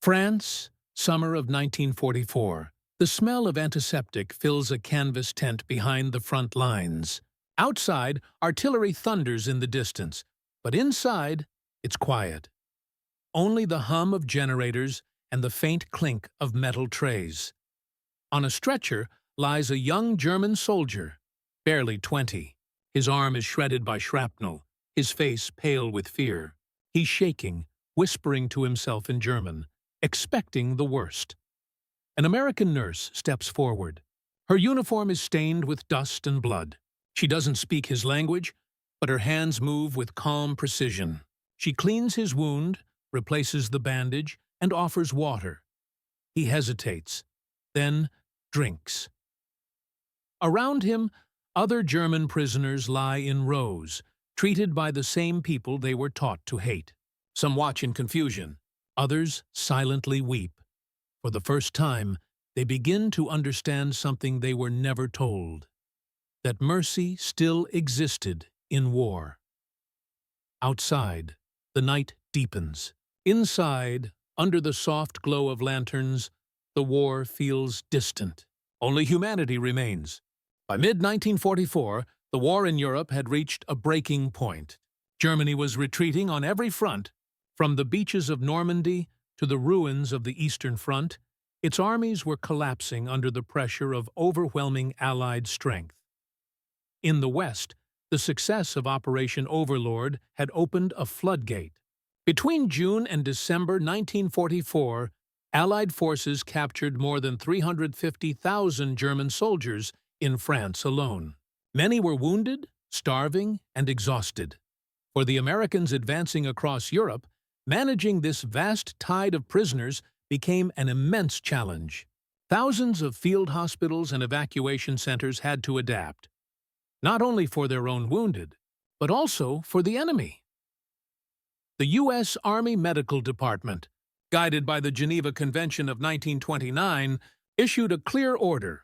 France, summer of 1944. The smell of antiseptic fills a canvas tent behind the front lines. Outside, artillery thunders in the distance, but inside, it's quiet. Only the hum of generators and the faint clink of metal trays. On a stretcher lies a young German soldier, barely 20. His arm is shredded by shrapnel, his face pale with fear. He's shaking, whispering to himself in German, expecting the worst. An American nurse steps forward. Her uniform is stained with dust and blood. She doesn't speak his language, but her hands move with calm precision. She cleans his wound, replaces the bandage, and offers water. He hesitates, then drinks. Around him, other German prisoners lie in rows, treated by the same people they were taught to hate. Some watch in confusion. Others silently weep. For the first time, they begin to understand something they were never told: that mercy still existed in war. Outside, the night deepens. Inside, under the soft glow of lanterns, the war feels distant. Only humanity remains. By mid-1944, the war in Europe had reached a breaking point. Germany was retreating on every front. From the beaches of Normandy to the ruins of the Eastern Front, its armies were collapsing under the pressure of overwhelming Allied strength. In the West, the success of Operation Overlord had opened a floodgate. Between June and December 1944, Allied forces captured more than 350,000 German soldiers in France alone. Many were wounded, starving, and exhausted. For the Americans advancing across Europe, managing this vast tide of prisoners became an immense challenge. Thousands of field hospitals and evacuation centers had to adapt, not only for their own wounded, but also for the enemy. The U.S. Army Medical Department, guided by the Geneva Convention of 1929, issued a clear order.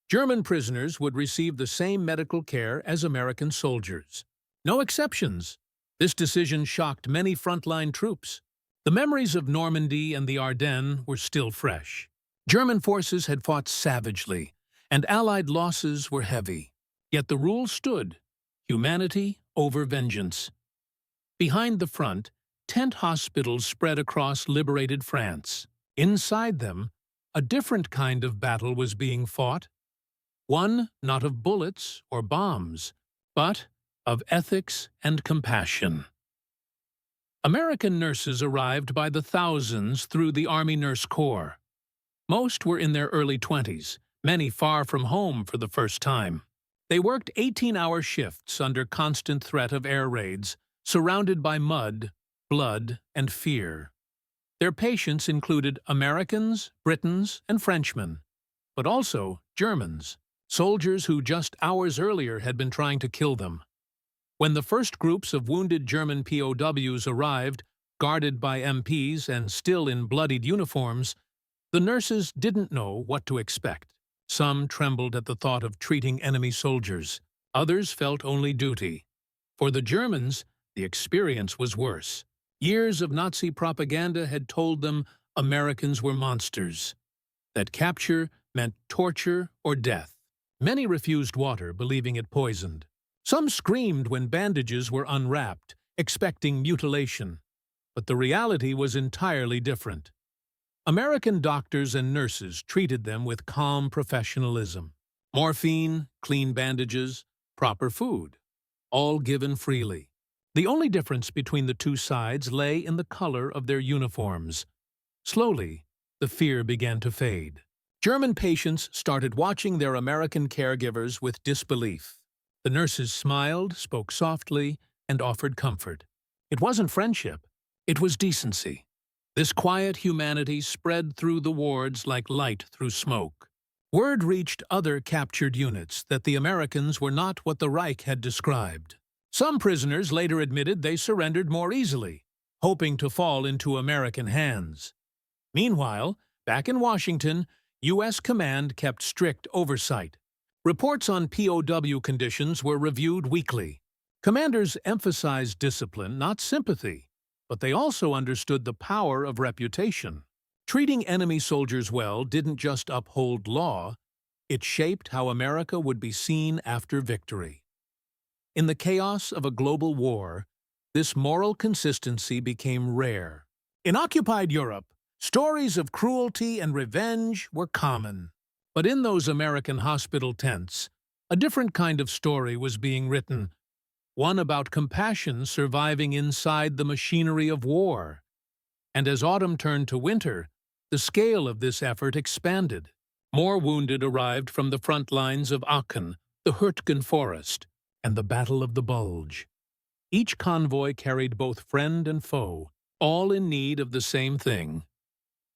German prisoners would receive the same medical care as American soldiers. No exceptions. This decision shocked many frontline troops. The memories of Normandy and the Ardennes were still fresh. German forces had fought savagely, and Allied losses were heavy. Yet the rule stood: humanity over vengeance. Behind the front, tent hospitals spread across liberated France. Inside them, a different kind of battle was being fought. One not of bullets or bombs, but of ethics and compassion. American nurses arrived by the thousands through the Army Nurse Corps. Most were in their early 20s, many far from home for the first time. They worked 18-hour shifts under constant threat of air raids, surrounded by mud, blood, and fear. Their patients included Americans, Britons, and Frenchmen, but also Germans, soldiers who just hours earlier had been trying to kill them. When the first groups of wounded German POWs arrived, guarded by MPs and still in bloodied uniforms, the nurses didn't know what to expect. Some trembled at the thought of treating enemy soldiers. Others felt only duty. For the Germans, the experience was worse. Years of Nazi propaganda had told them Americans were monsters, that capture meant torture or death. Many refused water, believing it poisoned. Some screamed when bandages were unwrapped, expecting mutilation. But the reality was entirely different. American doctors and nurses treated them with calm professionalism. Morphine, clean bandages, proper food, all given freely. The only difference between the two sides lay in the color of their uniforms. Slowly, the fear began to fade. German patients started watching their American caregivers with disbelief. The nurses smiled, spoke softly, and offered comfort. It wasn't friendship, it was decency. This quiet humanity spread through the wards like light through smoke. Word reached other captured units that the Americans were not what the Reich had described. Some prisoners later admitted they surrendered more easily, hoping to fall into American hands. Meanwhile, back in Washington, U.S. command kept strict oversight. Reports on POW conditions were reviewed weekly. Commanders emphasized discipline, not sympathy, but they also understood the power of reputation. Treating enemy soldiers well didn't just uphold law, it shaped how America would be seen after victory. In the chaos of a global war, this moral consistency became rare. In occupied Europe, stories of cruelty and revenge were common. But in those American hospital tents, a different kind of story was being written, one about compassion surviving inside the machinery of war. And as autumn turned to winter, the scale of this effort expanded. More wounded arrived from the front lines of Aachen, the Hürtgen Forest, and the Battle of the Bulge. Each convoy carried both friend and foe, all in need of the same thing: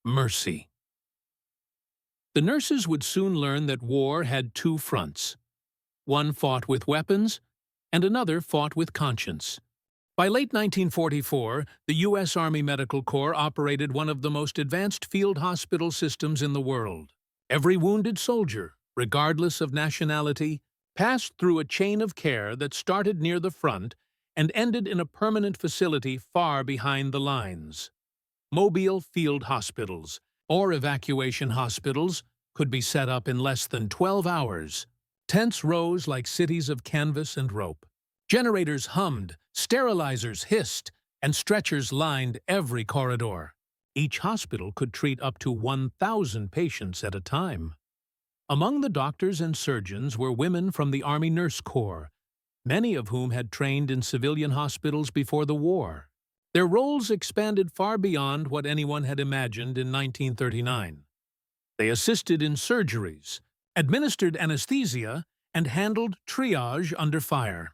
mercy. The nurses would soon learn that war had two fronts. One fought with weapons, and another fought with conscience. By late 1944, the U.S. Army Medical Corps operated one of the most advanced field hospital systems in the world. Every wounded soldier, regardless of nationality, passed through a chain of care that started near the front and ended in a permanent facility far behind the lines. Mobile field hospitals, or evacuation hospitals, could be set up in less than 12 hours. Tents rose like cities of canvas and rope. Generators hummed, sterilizers hissed, and stretchers lined every corridor. Each hospital could treat up to 1,000 patients at a time. Among the doctors and surgeons were women from the Army Nurse Corps, many of whom had trained in civilian hospitals before the war. Their roles expanded far beyond what anyone had imagined in 1939. They assisted in surgeries, administered anesthesia, and handled triage under fire.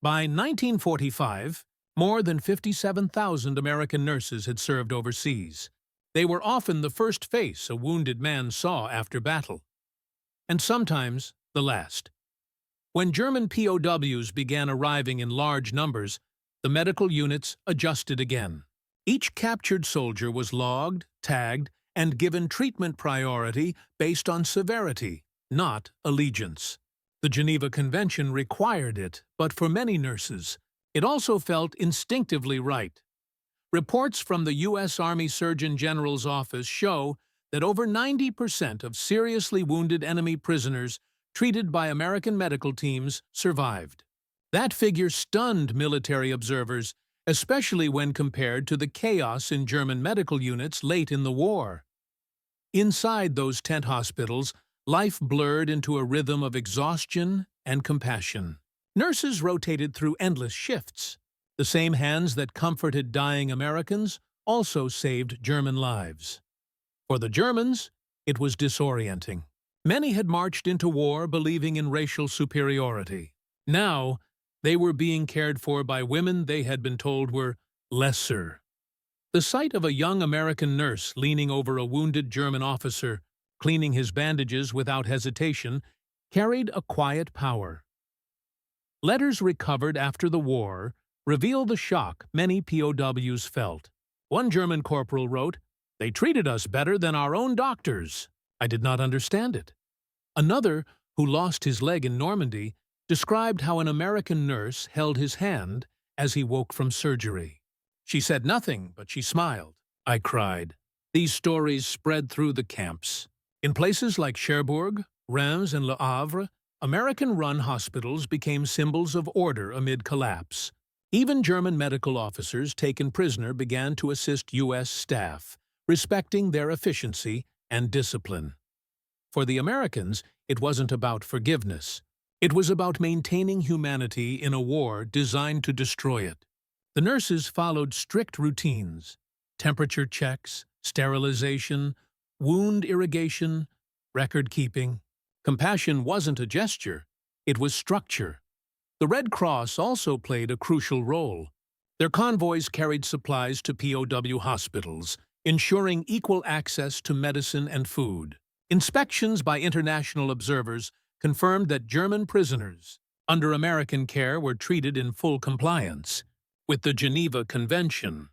By 1945, more than 57,000 American nurses had served overseas. They were often the first face a wounded man saw after battle, and sometimes the last. When German POWs began arriving in large numbers, the medical units adjusted again. Each captured soldier was logged, tagged, and given treatment priority based on severity, not allegiance. The Geneva Convention required it, but for many nurses, it also felt instinctively right. Reports from the U.S. Army Surgeon General's office show that over 90% of seriously wounded enemy prisoners treated by American medical teams survived. That figure stunned military observers, especially when compared to the chaos in German medical units late in the war. Inside those tent hospitals, life blurred into a rhythm of exhaustion and compassion. Nurses rotated through endless shifts. The same hands that comforted dying Americans also saved German lives. For the Germans, it was disorienting. Many had marched into war believing in racial superiority. Now, they were being cared for by women they had been told were lesser. The sight of a young American nurse leaning over a wounded German officer, cleaning his bandages without hesitation, carried a quiet power. Letters recovered after the war reveal the shock many POWs felt. One German corporal wrote, "They treated us better than our own doctors. I did not understand it." Another, who lost his leg in Normandy, described how an American nurse held his hand as he woke from surgery. "She said nothing, but she smiled." I cried. These stories spread through the camps. In places like Cherbourg, Reims, and Le Havre, American-run hospitals became symbols of order amid collapse. Even German medical officers taken prisoner began to assist U.S. staff, respecting their efficiency and discipline. For the Americans, it wasn't about forgiveness. It was about maintaining humanity in a war designed to destroy it. The nurses followed strict routines: temperature checks, sterilization, wound irrigation, record-keeping. Compassion wasn't a gesture, it was structure. The Red Cross also played a crucial role. Their convoys carried supplies to POW hospitals, ensuring equal access to medicine and food. Inspections by international observers confirmed that German prisoners under American care were treated in full compliance with the Geneva Convention.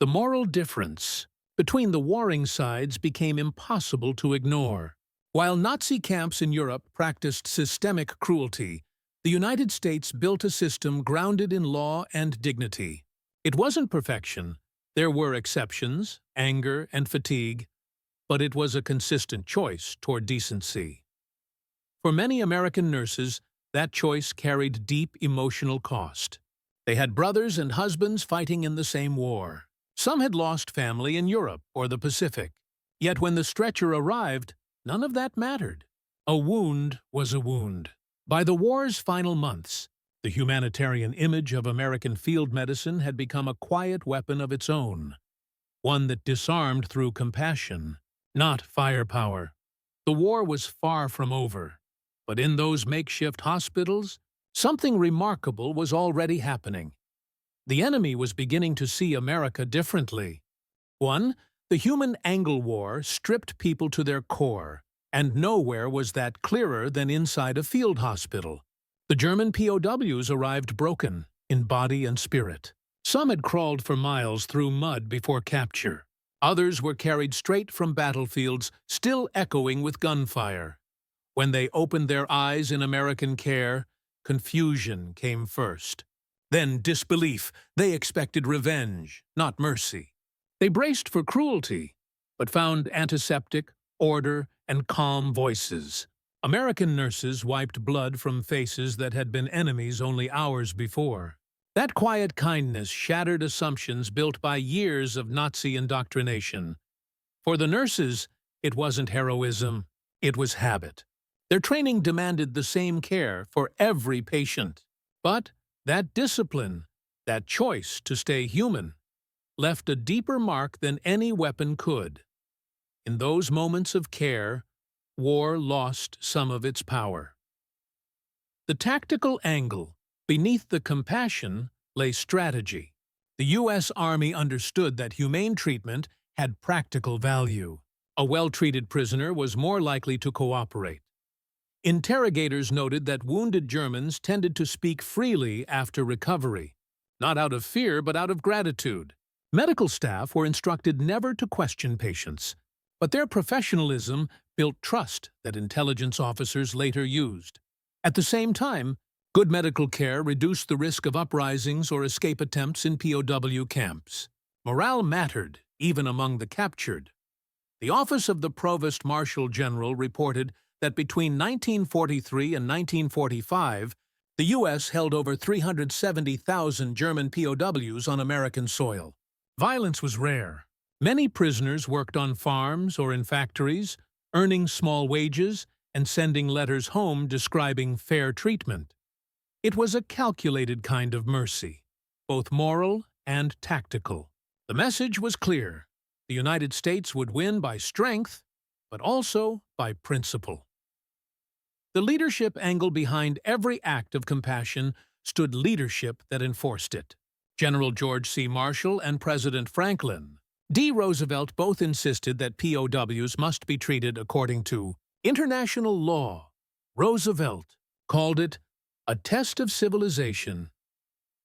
The moral difference between the warring sides became impossible to ignore. While Nazi camps in Europe practiced systemic cruelty, the United States built a system grounded in law and dignity. It wasn't perfection, There were exceptions, anger and fatigue, but it was a consistent choice toward decency. For many American nurses, that choice carried deep emotional cost. They had brothers and husbands fighting in the same war. Some had lost family in Europe or the Pacific. Yet when the stretcher arrived, none of that mattered. A wound was a wound. By the war's final months, the humanitarian image of American field medicine had become a quiet weapon of its own, one that disarmed through compassion, not firepower. The war was far from over, but in those makeshift hospitals, something remarkable was already happening. The enemy was beginning to see America differently. One, the human angle war stripped people to their core, and nowhere was that clearer than inside a field hospital. The German POWs arrived broken, in body and spirit. Some had crawled for miles through mud before capture. Others were carried straight from battlefields, still echoing with gunfire. When they opened their eyes in American care, confusion came first. Then disbelief. They expected revenge, not mercy. They braced for cruelty, but found antiseptic, order, and calm voices. American nurses wiped blood from faces that had been enemies only hours before. That quiet kindness shattered assumptions built by years of Nazi indoctrination. For the nurses, it wasn't heroism, it was habit. Their training demanded the same care for every patient. But that discipline, that choice to stay human, left a deeper mark than any weapon could. In those moments of care, war lost some of its power. The tactical angle, beneath the compassion, lay strategy. The U.S. Army understood that humane treatment had practical value. A well-treated prisoner was more likely to cooperate. Interrogators noted that wounded Germans tended to speak freely after recovery, not out of fear but out of gratitude. Medical staff were instructed never to question patients, but their professionalism built trust that intelligence officers later used. At the same time, good medical care reduced the risk of uprisings or escape attempts in POW camps. Morale mattered, even among the captured. The Office of the Provost Marshal General reported that between 1943 and 1945, the U.S. held over 370,000 German POWs on American soil. Violence was rare. Many prisoners worked on farms or in factories, earning small wages and sending letters home describing fair treatment. It was a calculated kind of mercy, both moral and tactical. The message was clear. The United States would win by strength, but also by principle. The leadership angle behind every act of compassion stood leadership that enforced it. General George C. Marshall and President Franklin D. Roosevelt both insisted that POWs must be treated according to international law. Roosevelt called it a test of civilization.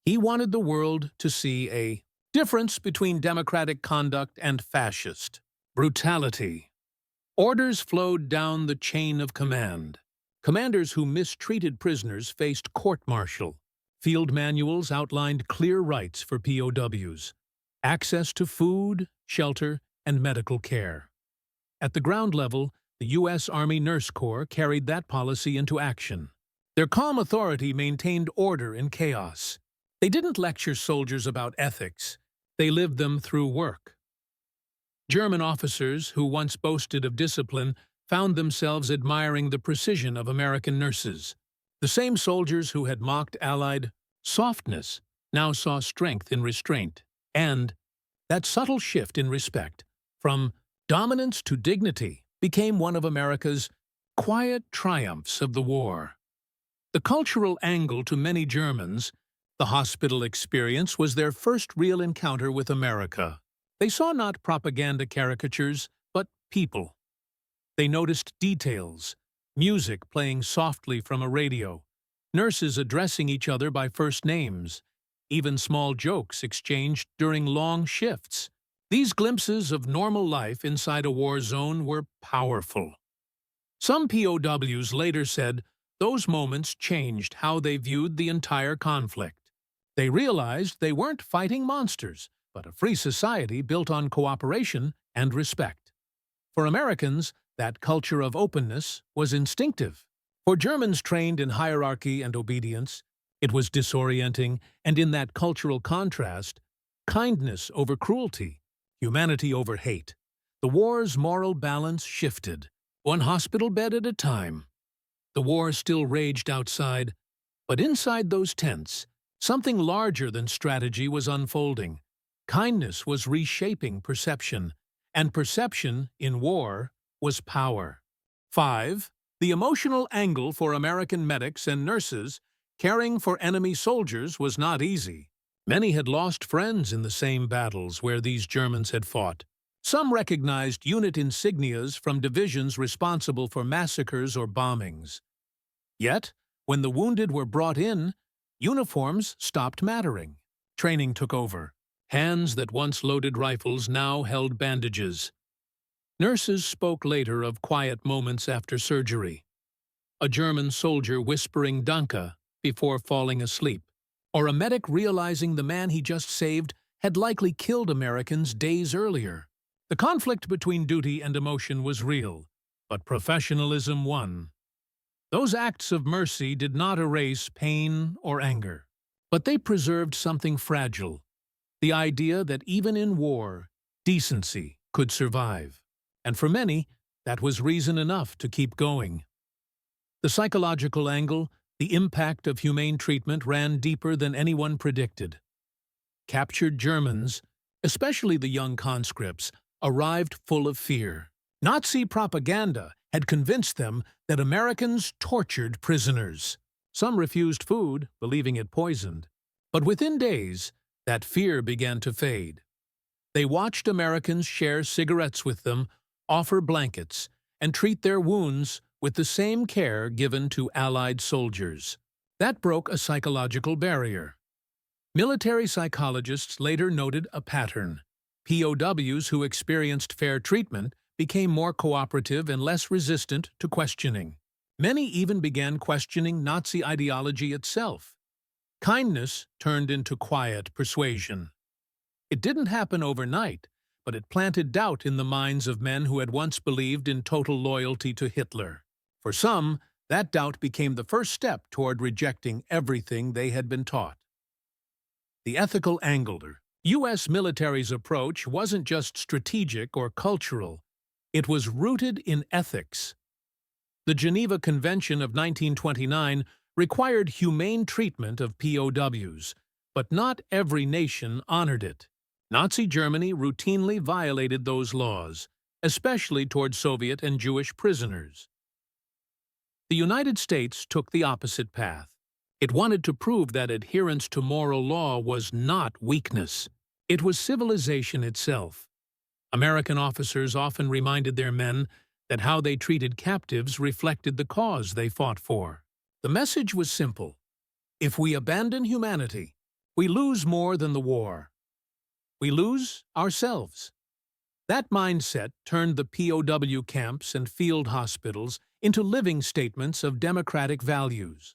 He wanted the world to see a difference between democratic conduct and fascist brutality. Orders flowed down the chain of command. Commanders who mistreated prisoners faced court-martial. Field manuals outlined clear rights for POWs, access to food, shelter, and medical care. At the ground level, the U.S. Army Nurse Corps carried that policy into action. Their calm authority maintained order in chaos. They didn't lecture soldiers about ethics. They lived them through work. German officers who once boasted of discipline found themselves admiring the precision of American nurses. The same soldiers who had mocked Allied softness now saw strength in restraint, and that subtle shift in respect, from dominance to dignity, became one of America's quiet triumphs of the war. The cultural angle to many Germans, the hospital experience was their first real encounter with America. They saw not propaganda caricatures, but people. They noticed details, music playing softly from a radio, nurses addressing each other by first names, even small jokes exchanged during long shifts. These glimpses of normal life inside a war zone were powerful. Some POWs later said those moments changed how they viewed the entire conflict. They realized they weren't fighting monsters, but a free society built on cooperation and respect. For Americans, that culture of openness was instinctive. For Germans trained in hierarchy and obedience, it was disorienting, and in that cultural contrast, kindness over cruelty, humanity over hate. The war's moral balance shifted, one hospital bed at a time. The war still raged outside, but inside those tents, something larger than strategy was unfolding. Kindness was reshaping perception, and perception, in war, was power. 5. The emotional angle for American medics and nurses caring for enemy soldiers was not easy. Many had lost friends in the same battles where these Germans had fought. Some recognized unit insignias from divisions responsible for massacres or bombings. Yet, when the wounded were brought in, uniforms stopped mattering. Training took over. Hands that once loaded rifles now held bandages. Nurses spoke later of quiet moments after surgery. A German soldier whispering "Danke" before falling asleep, or a medic realizing the man he just saved had likely killed Americans days earlier. The conflict between duty and emotion was real, but professionalism won. Those acts of mercy did not erase pain or anger, but they preserved something fragile, the idea that even in war, decency could survive. And for many, that was reason enough to keep going. The psychological angle, the impact of humane treatment ran deeper than anyone predicted. Captured Germans, especially the young conscripts, arrived full of fear. Nazi propaganda had convinced them that Americans tortured prisoners. Some refused food, believing it poisoned. But within days, that fear began to fade. They watched Americans share cigarettes with them, offer blankets, and treat their wounds with the same care given to Allied soldiers. That broke a psychological barrier. Military psychologists later noted a pattern. POWs who experienced fair treatment became more cooperative and less resistant to questioning. Many even began questioning Nazi ideology itself. Kindness turned into quiet persuasion. It didn't happen overnight, but it planted doubt in the minds of men who had once believed in total loyalty to Hitler. For some, that doubt became the first step toward rejecting everything they had been taught. The ethical angle. U.S. military's approach wasn't just strategic or cultural, it was rooted in ethics. The Geneva Convention of 1929 required humane treatment of POWs, but not every nation honored it. Nazi Germany routinely violated those laws, especially toward Soviet and Jewish prisoners. The United States took the opposite path. It wanted to prove that adherence to moral law was not weakness. It was civilization itself. American officers often reminded their men that how they treated captives reflected the cause they fought for. The message was simple. If we abandon humanity, we lose more than the war. We lose ourselves. That mindset turned the POW camps and field hospitals into living statements of democratic values.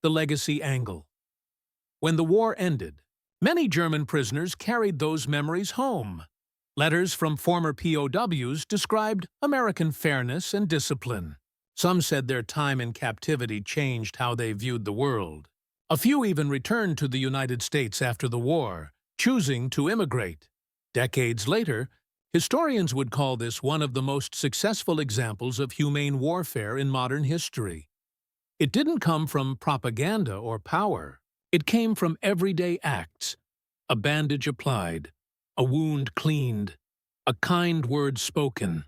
The legacy angle. When the war ended, many German prisoners carried those memories home. Letters from former POWs described American fairness and discipline. Some said their time in captivity changed how they viewed the world. A few even returned to the United States after the war, choosing to immigrate. Decades later, historians would call this one of the most successful examples of humane warfare in modern history. It didn't come from propaganda or power. It came from everyday acts. A bandage applied, a wound cleaned, a kind word spoken.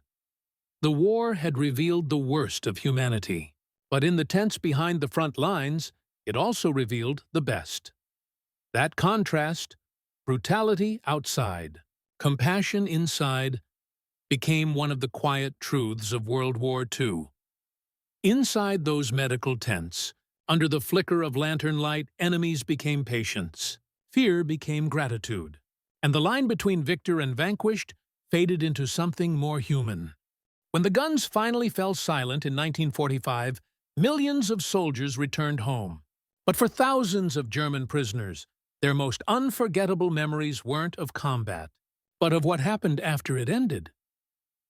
The war had revealed the worst of humanity, but in the tents behind the front lines, it also revealed the best. That contrast, brutality outside, compassion inside, became one of the quiet truths of World War II. Inside those medical tents, under the flicker of lantern light, enemies became patients. Fear became gratitude. And the line between victor and vanquished faded into something more human. When the guns finally fell silent in 1945, millions of soldiers returned home. But for thousands of German prisoners, Their most unforgettable memories weren't of combat, but of what happened after it ended.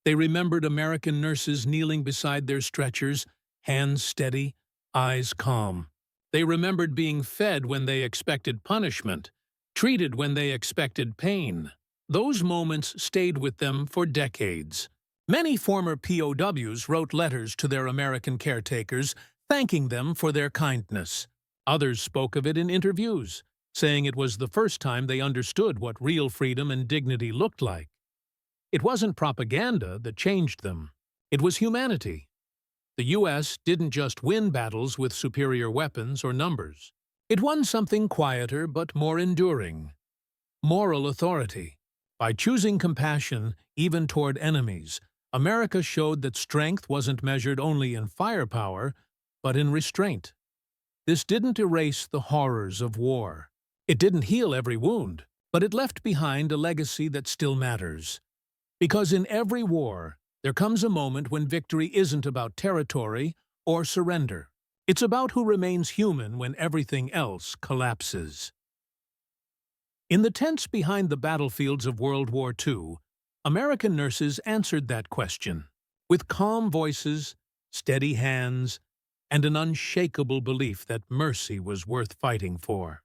They remembered American nurses kneeling beside their stretchers, hands steady, eyes calm. They remembered being fed when they expected punishment, treated when they expected pain. Those moments stayed with them for decades. Many former POWs wrote letters to their American caretakers, thanking them for their kindness. Others spoke of it in interviews, saying it was the first time they understood what real freedom and dignity looked like. It wasn't propaganda that changed them. It was humanity. The U.S. didn't just win battles with superior weapons or numbers. It won something quieter but more enduring: moral authority. By choosing compassion, even toward enemies, America showed that strength wasn't measured only in firepower, but in restraint. This didn't erase the horrors of war. It didn't heal every wound, but it left behind a legacy that still matters. Because in every war, there comes a moment when victory isn't about territory or surrender. It's about who remains human when everything else collapses. In the tents behind the battlefields of World War II, American nurses answered that question with calm voices, steady hands, and an unshakable belief that mercy was worth fighting for.